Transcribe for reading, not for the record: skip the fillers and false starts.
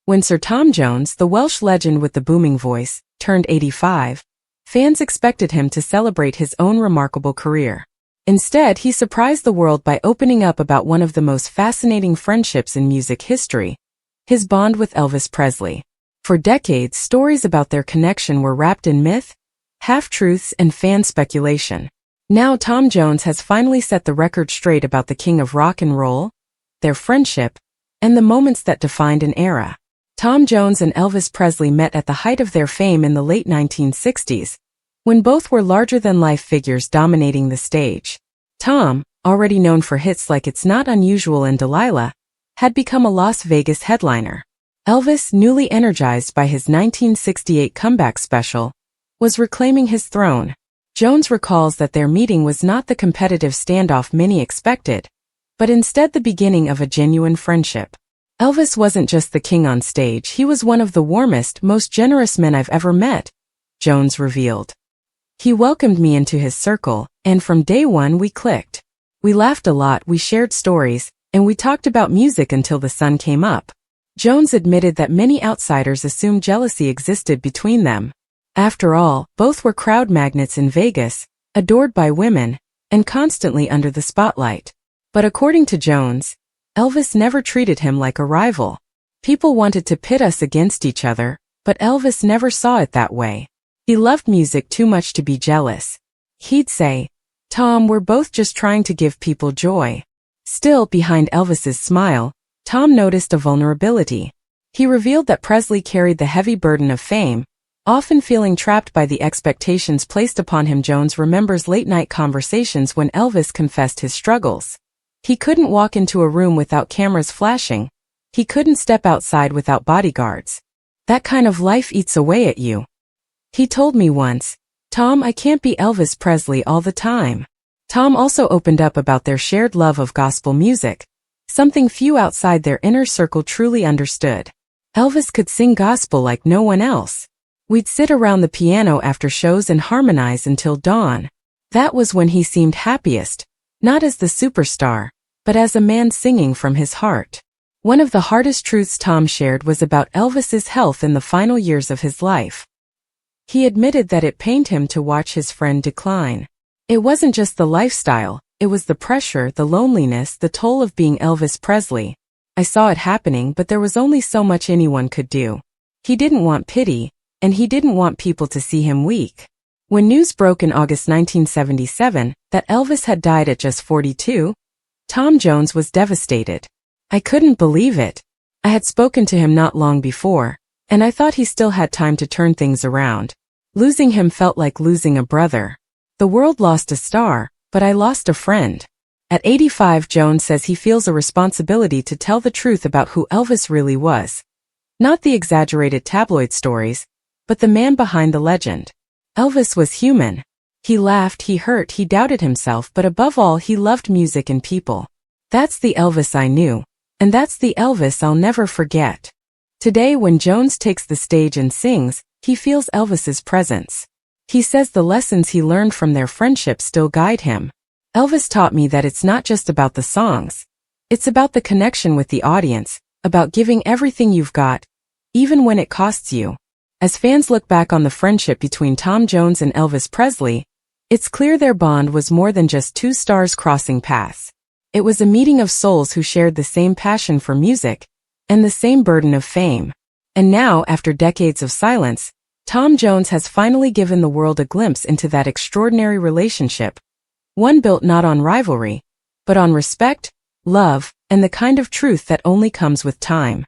When Sir Tom Jones, the Welsh legend with the booming voice, turned 85, fans expected him to celebrate his own remarkable career. Instead, he surprised the world by opening up about one of the most fascinating friendships in music history, his bond with Elvis Presley. For decades, stories about their connection were wrapped in myth, half-truths, and fan speculation. Now Tom Jones has finally set the record straight about the king of rock and roll, their friendship, and the moments that defined an era. Tom Jones and Elvis Presley met at the height of their fame in the late 1960s, when both were larger-than-life figures dominating the stage. Tom, already known for hits like It's Not Unusual and Delilah, had become a Las Vegas headliner. Elvis, newly energized by his 1968 comeback special, was reclaiming his throne. Jones recalls that their meeting was not the competitive standoff many expected, but instead the beginning of a genuine friendship. Elvis wasn't just the king on stage, he was one of the warmest, most generous men I've ever met, Jones revealed. He welcomed me into his circle, and from day one we clicked. We laughed a lot, we shared stories, and we talked about music until the sun came up. Jones admitted that many outsiders assumed jealousy existed between them. After all, both were crowd magnets in Vegas, adored by women, and constantly under the spotlight. But according to Jones, Elvis never treated him like a rival. People wanted to pit us against each other, but Elvis never saw it that way. He loved music too much to be jealous. He'd say, "Tom, we're both just trying to give people joy." Still, behind Elvis's smile, Tom noticed a vulnerability. He revealed that Presley carried the heavy burden of fame, often feeling trapped by the expectations placed upon him. Jones remembers late-night conversations when Elvis confessed his struggles. He couldn't walk into a room without cameras flashing. He couldn't step outside without bodyguards. "That kind of life eats away at you," he told me once. "Tom, I can't be Elvis Presley all the time." Tom also opened up about their shared love of gospel music, something few outside their inner circle truly understood. Elvis could sing gospel like no one else. We'd sit around the piano after shows and harmonize until dawn. That was when he seemed happiest, not as the superstar, but as a man singing from his heart. One of the hardest truths Tom shared was about Elvis's health in the final years of his life. He admitted that it pained him to watch his friend decline. It wasn't just the lifestyle, it was the pressure, the loneliness, the toll of being Elvis Presley. "I saw it happening, but there was only so much anyone could do." He didn't want pity, and he didn't want people to see him weak. When news broke in August 1977 that Elvis had died at just 42, Tom Jones was devastated. "I couldn't believe it. I had spoken to him not long before, and I thought he still had time to turn things around. Losing him felt like losing a brother. The world lost a star, but I lost a friend." At 85, Jones says he feels a responsibility to tell the truth about who Elvis really was. Not the exaggerated tabloid stories, but the man behind the legend. Elvis was human. He laughed, he hurt, he doubted himself, but above all he loved music and people. "That's the Elvis I knew, and that's the Elvis I'll never forget." Today, when Jones takes the stage and sings, he feels Elvis's presence. He says the lessons he learned from their friendship still guide him. "Elvis taught me that it's not just about the songs. It's about the connection with the audience, about giving everything you've got, even when it costs you." As fans look back on the friendship between Tom Jones and Elvis Presley, it's clear their bond was more than just two stars crossing paths. It was a meeting of souls who shared the same passion for music and the same burden of fame. And now, after decades of silence, Tom Jones has finally given the world a glimpse into that extraordinary relationship, one built not on rivalry, but on respect, love, and the kind of truth that only comes with time.